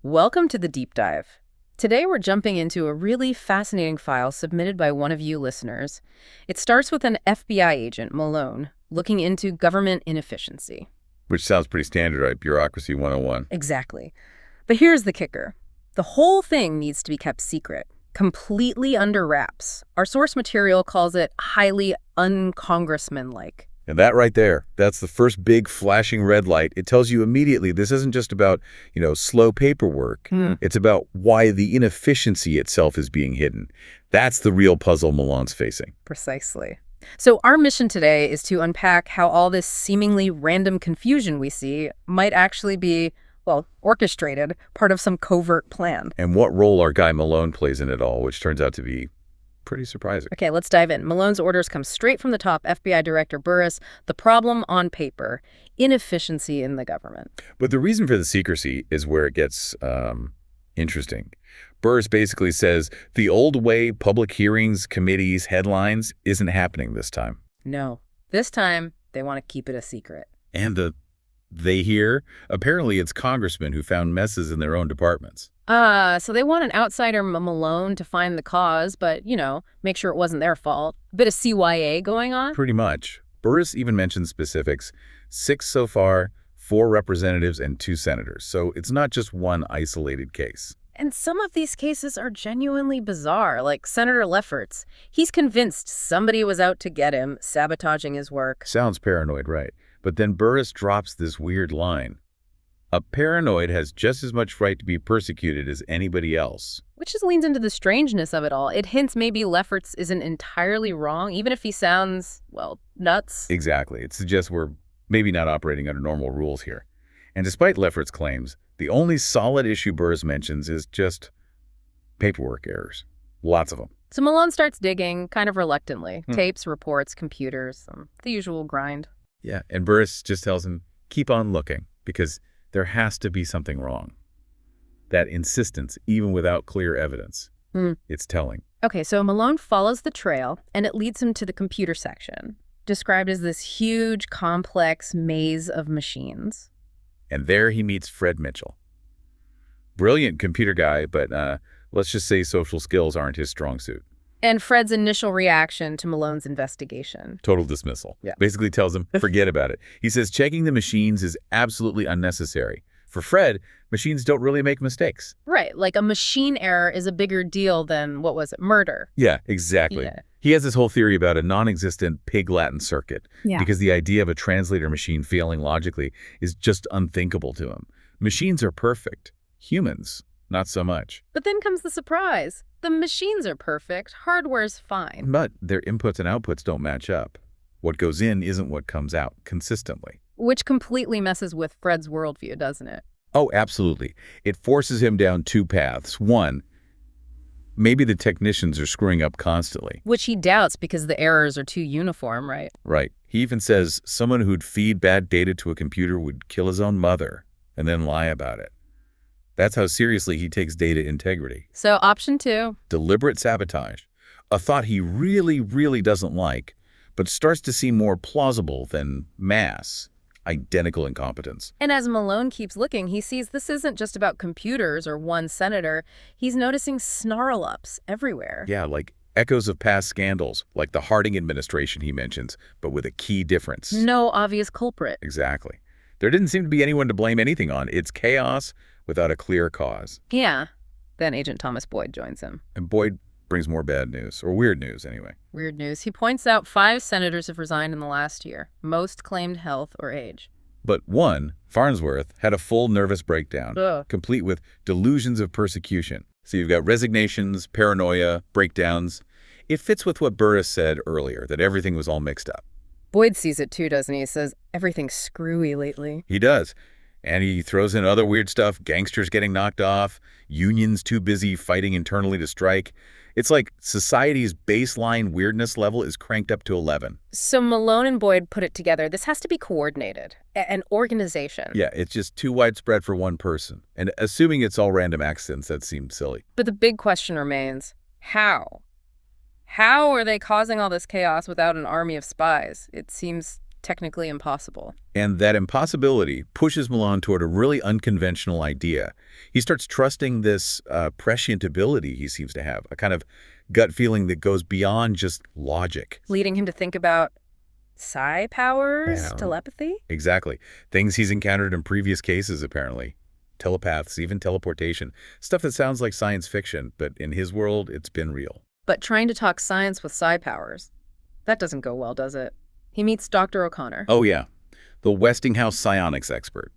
Welcome to the deep dive. Today we're jumping into a really fascinating file submitted by one of you listeners. It starts with an FBI agent, Malone, looking into government inefficiency. Which sounds pretty standard, right? Bureaucracy 101. Exactly. But here's the kicker. The whole thing needs to be kept secret, completely under wraps. Our source material calls it highly uncongressman-like. And that right there, that's the first big flashing red light. It tells you immediately this isn't just about, slow paperwork. It's about why the inefficiency itself is being hidden. That's the real puzzle Malone's facing. Precisely. So our mission today is to unpack how all this seemingly random confusion we see might actually be, orchestrated, part of some covert plan. And what role our guy Malone plays in it all, which turns out to be pretty surprising. Okay, let's dive in. Malone's orders come straight from the top. FBI Director Burris, the problem on paper, inefficiency in the government. But the reason for the secrecy is where it gets interesting. Burris basically says the old way, public hearings, committees, headlines, isn't happening this time. No. This time, they want to keep it a secret. And they hear, apparently it's congressmen who found messes in their own departments. So they want an outsider Malone to find the cause, but, make sure it wasn't their fault. A bit of CYA going on? Pretty much. Burris even mentions specifics. 6 so far, 4 representatives and 2 senators. So it's not just one isolated case. And some of these cases are genuinely bizarre, like Senator Lefferts. He's convinced somebody was out to get him, sabotaging his work. Sounds paranoid, right? But then Burris drops this weird line. A paranoid has just as much right to be persecuted as anybody else. Which just leans into the strangeness of it all. It hints maybe Lefferts isn't entirely wrong, even if he sounds, nuts. Exactly. It suggests we're maybe not operating under normal rules here. And despite Lefferts' claims, the only solid issue Burris mentions is just paperwork errors. Lots of them. So Malone starts digging, kind of reluctantly. Tapes, reports, computers, the usual grind. Yeah, and Burris just tells him, keep on looking, because there has to be something wrong. That insistence, even without clear evidence, it's telling. Okay, so Malone follows the trail, and it leads him to the computer section, described as this huge, complex maze of machines. And there he meets Fred Mitchell. Brilliant computer guy, but let's just say social skills aren't his strong suit. And Fred's initial reaction to Malone's investigation. Total dismissal. Yeah. Basically tells him, forget about it. He says checking the machines is absolutely unnecessary. For Fred, machines don't really make mistakes. Right, like a machine error is a bigger deal than, murder? Yeah, exactly. Yeah. He has this whole theory about a non-existent pig Latin circuit. Yeah. Because the idea of a translator machine failing logically is just unthinkable to him. Machines are perfect. Humans, not so much. But then comes the surprise. The machines are perfect, hardware's fine. But their inputs and outputs don't match up. What goes in isn't what comes out consistently. Which completely messes with Fred's worldview, doesn't it? Oh, absolutely. It forces him down 2 paths. One, maybe the technicians are screwing up constantly. Which he doubts because the errors are too uniform, right? Right. He even says someone who'd feed bad data to a computer would kill his own mother and then lie about it. That's how seriously he takes data integrity. So option 2. Deliberate sabotage. A thought he really, really doesn't like, but starts to seem more plausible than mass, identical incompetence. And as Malone keeps looking, he sees this isn't just about computers or one senator. He's noticing snarl-ups everywhere. Yeah, like echoes of past scandals, like the Harding administration he mentions, but with a key difference. No obvious culprit. Exactly. There didn't seem to be anyone to blame anything on. It's chaos without a clear cause. Yeah. Then Agent Thomas Boyd joins him. And Boyd brings more bad news, or weird news anyway. Weird news. He points out 5 senators have resigned in the last year. Most claimed health or age. But one, Farnsworth, had a full nervous breakdown, complete with delusions of persecution. So you've got resignations, paranoia, breakdowns. It fits with what Burris said earlier, that everything was all mixed up. Boyd sees it too, doesn't he? He says, everything's screwy lately. He does. And he throws in other weird stuff, gangsters getting knocked off, unions too busy fighting internally to strike. It's like society's baseline weirdness level is cranked up to 11. So Malone and Boyd put it together. This has to be coordinated, an organization. Yeah, it's just too widespread for one person. And assuming it's all random accidents, that seems silly. But the big question remains, how? How are they causing all this chaos without an army of spies? It seems technically impossible. And that impossibility pushes Malone toward a really unconventional idea. He starts trusting this prescient ability he seems to have, a kind of gut feeling that goes beyond just logic. Leading him to think about psi powers, Yeah. telepathy? Exactly. Things he's encountered in previous cases, apparently. Telepaths, even teleportation. Stuff that sounds like science fiction, but in his world, it's been real. But trying to talk science with psi powers, that doesn't go well, does it? He meets Dr. O'Connor. Oh, yeah. The Westinghouse psionics expert.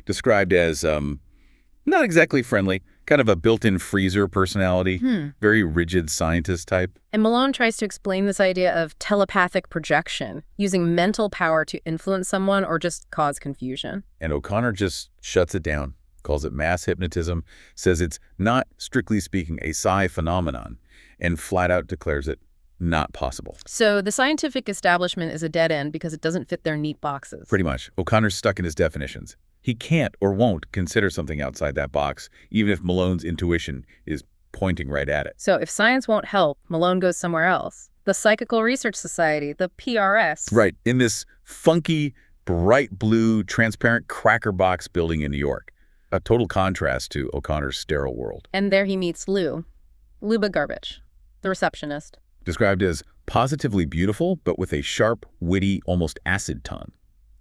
Described as, not exactly friendly, kind of a built-in freezer personality, very rigid scientist type. And Malone tries to explain this idea of telepathic projection, using mental power to influence someone or just cause confusion. And O'Connor just shuts it down, calls it mass hypnotism, says it's not, strictly speaking, a psi phenomenon, and flat out declares it not possible. So the scientific establishment is a dead end because it doesn't fit their neat boxes. Pretty much. O'Connor's stuck in his definitions. He can't or won't consider something outside that box, even if Malone's intuition is pointing right at it. So if science won't help, Malone goes somewhere else. The Psychical Research Society, the PRS. Right, in this funky, bright blue, transparent cracker box building in New York. A total contrast to O'Connor's sterile world. And there he meets Luba Garbage, the receptionist. Described as positively beautiful, but with a sharp, witty, almost acid tongue.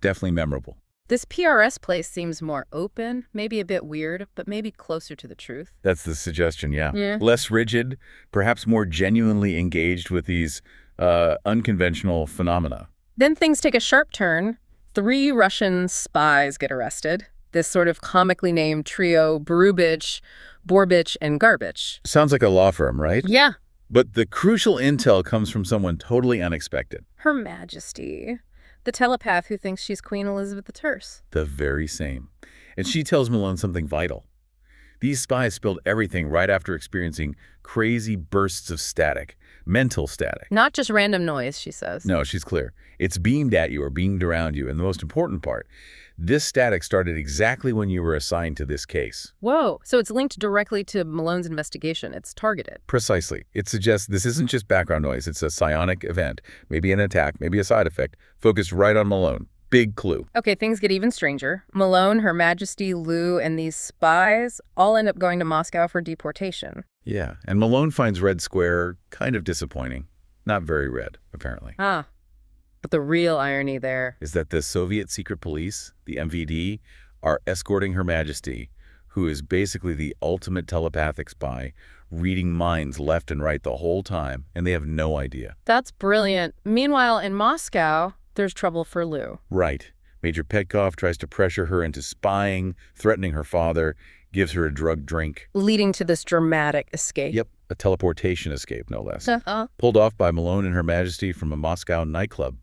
Definitely memorable. This PRS place seems more open, maybe a bit weird, but maybe closer to the truth. That's the suggestion, yeah. Yeah. Less rigid, perhaps more genuinely engaged with these unconventional phenomena. Then things take a sharp turn. 3 Russian spies get arrested. This sort of comically named trio, Brubich, Borbich, and Garbage. Sounds like a law firm, right? Yeah. But the crucial intel comes from someone totally unexpected. Her Majesty, the telepath who thinks she's Queen Elizabeth the Terse. The very same. And she tells Malone something vital. These spies spilled everything right after experiencing crazy bursts of static, mental static. Not just random noise, she says. No, she's clear. It's beamed at you or beamed around you. And the most important part, this static started exactly when you were assigned to this case. Whoa, so it's linked directly to Malone's investigation. It's targeted. Precisely. It suggests this isn't just background noise. It's a psionic event, maybe an attack, maybe a side effect, focused right on Malone. Big clue. Okay, things get even stranger. Malone, Her Majesty, Lou, and these spies all end up going to Moscow for deportation. Yeah, and Malone finds Red Square kind of disappointing. Not very red, apparently. Ah, but the real irony there Is that the Soviet secret police, the MVD, are escorting Her Majesty, who is basically the ultimate telepathic spy, reading minds left and right the whole time, and they have no idea. That's brilliant. Meanwhile, in Moscow, there's trouble for Lou. Right. Major Petkov tries to pressure her into spying, threatening her father, gives her a drug drink. Leading to this dramatic escape. Yep, a teleportation escape, no less. Uh-huh. Pulled off by Malone and Her Majesty from a Moscow nightclub.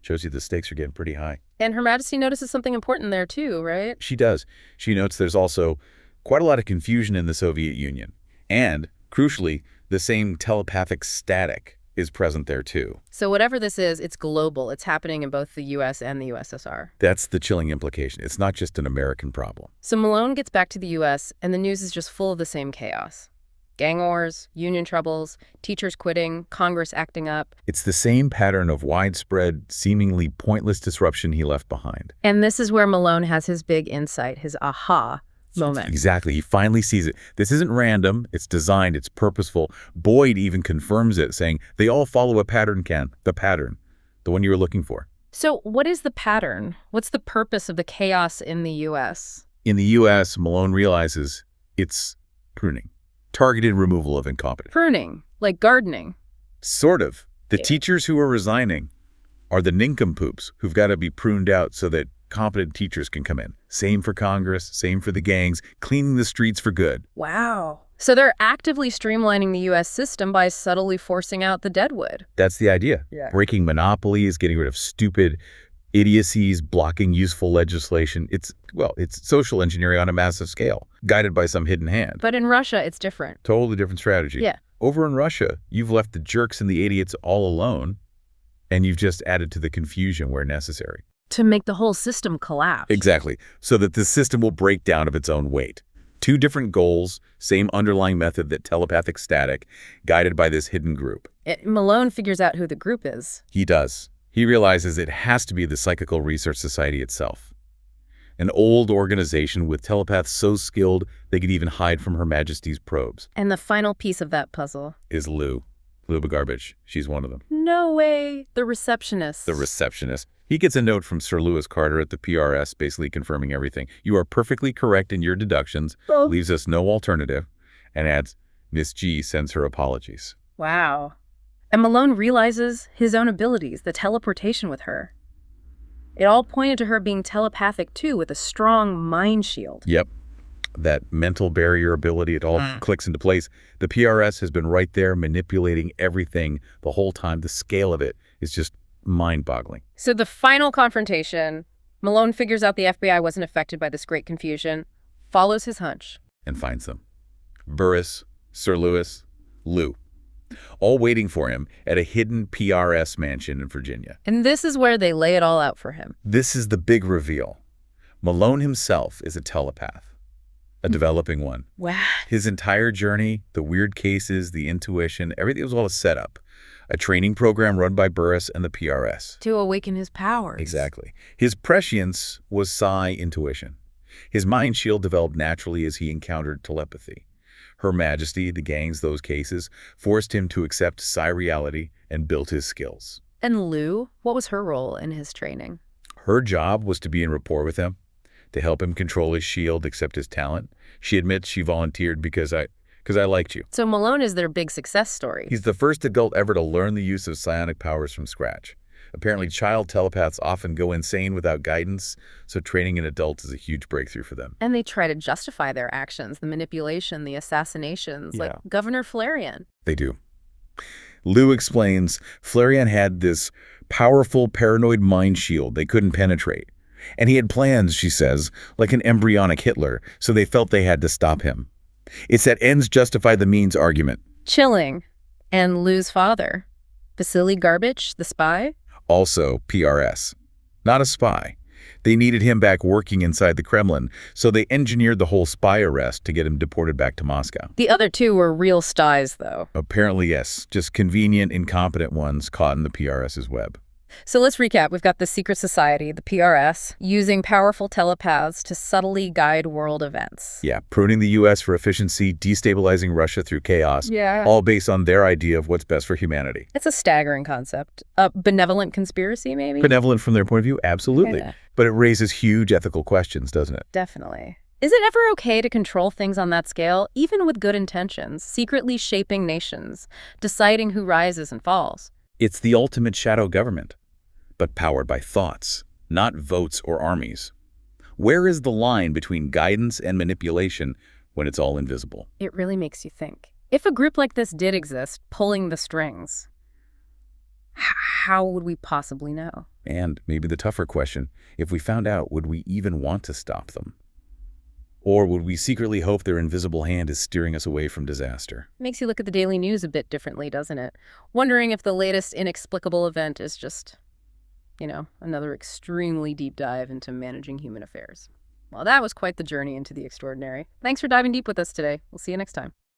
Shows you the stakes are getting pretty high. And Her Majesty notices something important there too, right? She does. She notes there's also quite a lot of confusion in the Soviet Union. And, crucially, the same telepathic static is present there too. So whatever this is, it's global. It's happening in both the U.S. and the USSR. That's the chilling implication. It's not just an American problem. So Malone gets back to the U.S., and the news is just full of the same chaos. Gang wars, union troubles, teachers quitting, Congress acting up. It's the same pattern of widespread, seemingly pointless disruption he left behind. And this is where Malone has his big insight, his aha moment. Exactly. He finally sees it. This isn't random. It's designed. It's purposeful. Boyd even confirms it, saying they all follow a pattern, Ken. The pattern. The one you were looking for. So what is the pattern? What's the purpose of the chaos in the U.S.? In the U.S., Malone realizes it's pruning. Targeted removal of incompetence. Pruning, like gardening. Sort of. The Yeah. teachers who are resigning are the nincompoops who've got to be pruned out so that competent teachers can come in. Same for Congress, same for the gangs, cleaning the streets for good. Wow. So they're actively streamlining the U.S. system by subtly forcing out the deadwood. That's the idea. Yeah. Breaking monopolies, getting rid of stupid idiocies, blocking useful legislation. It's social engineering on a massive scale, guided by some hidden hand. But in Russia, it's different. Totally different strategy. Yeah. Over in Russia, you've left the jerks and the idiots all alone, and you've just added to the confusion where necessary. To make the whole system collapse. Exactly. So that the system will break down of its own weight. 2 different goals, same underlying method, that telepathic static, guided by this hidden group. Malone figures out who the group is. He does. He realizes it has to be the Psychical Research Society itself, an old organization with telepaths so skilled they could even hide from Her Majesty's probes. And the final piece of that puzzle Is Lou. Lou Garbage. She's one of them. No way. The receptionist. The receptionist. He gets a note from Sir Lewis Carter at the PRS basically confirming everything. You are perfectly correct in your deductions, leaves us no alternative, and adds, Miss G sends her apologies. Wow. And Malone realizes his own abilities, the teleportation with her. It all pointed to her being telepathic too, with a strong mind shield. Yep. That mental barrier ability, it all clicks into place. The PRS has been right there manipulating everything the whole time. The scale of it is just mind-boggling. So the final confrontation, Malone figures out the FBI wasn't affected by this great confusion, follows his hunch. And finds them. Burris, Sir Lewis, Lou. All waiting for him at a hidden PRS mansion in Virginia. And this is where they lay it all out for him. This is the big reveal. Malone himself is a telepath. A developing one. Wow. His entire journey, the weird cases, the intuition, everything was all a setup. A training program run by Burris and the PRS. To awaken his powers. Exactly. His prescience was psi intuition. His mind shield developed naturally as he encountered telepathy. Her Majesty, the gangs, those cases, forced him to accept psi reality and built his skills. And Lou, what was her role in his training? Her job was to be in rapport with him, to help him control his shield, accept his talent. She admits she volunteered because I liked you. So Malone is their big success story. He's the first adult ever to learn the use of psionic powers from scratch. Apparently, child telepaths often go insane without guidance, so training in adults is a huge breakthrough for them. And they try to justify their actions, the manipulation, the assassinations, like Governor Flarian. They do. Lou explains Flarian had this powerful paranoid mind shield they couldn't penetrate. And he had plans, she says, like an embryonic Hitler, so they felt they had to stop him. It's that ends justify the means argument. Chilling. And Lou's father, Vasily Garbage, the spy? Also PRS. Not a spy. They needed him back working inside the Kremlin, so they engineered the whole spy arrest to get him deported back to Moscow. The other two were real spies, though. Apparently, yes. Just convenient, incompetent ones caught in the PRS's web. So let's recap. We've got the secret society, the PRS, using powerful telepaths to subtly guide world events. Yeah, pruning the U.S. for efficiency, destabilizing Russia through chaos, Yeah. all based on their idea of what's best for humanity. It's a staggering concept. A benevolent conspiracy, maybe? Benevolent from their point of view? Absolutely. Yeah. But it raises huge ethical questions, doesn't it? Definitely. Is it ever okay to control things on that scale, even with good intentions, secretly shaping nations, deciding who rises and falls? It's the ultimate shadow government, but powered by thoughts, not votes or armies. Where is the line between guidance and manipulation when it's all invisible? It really makes you think. If a group like this did exist, pulling the strings, how would we possibly know? And maybe the tougher question, if we found out, would we even want to stop them? Or would we secretly hope their invisible hand is steering us away from disaster? Makes you look at the daily news a bit differently, doesn't it? Wondering if the latest inexplicable event is just, another extremely deep dive into managing human affairs. Well, that was quite the journey into the extraordinary. Thanks for diving deep with us today. We'll see you next time.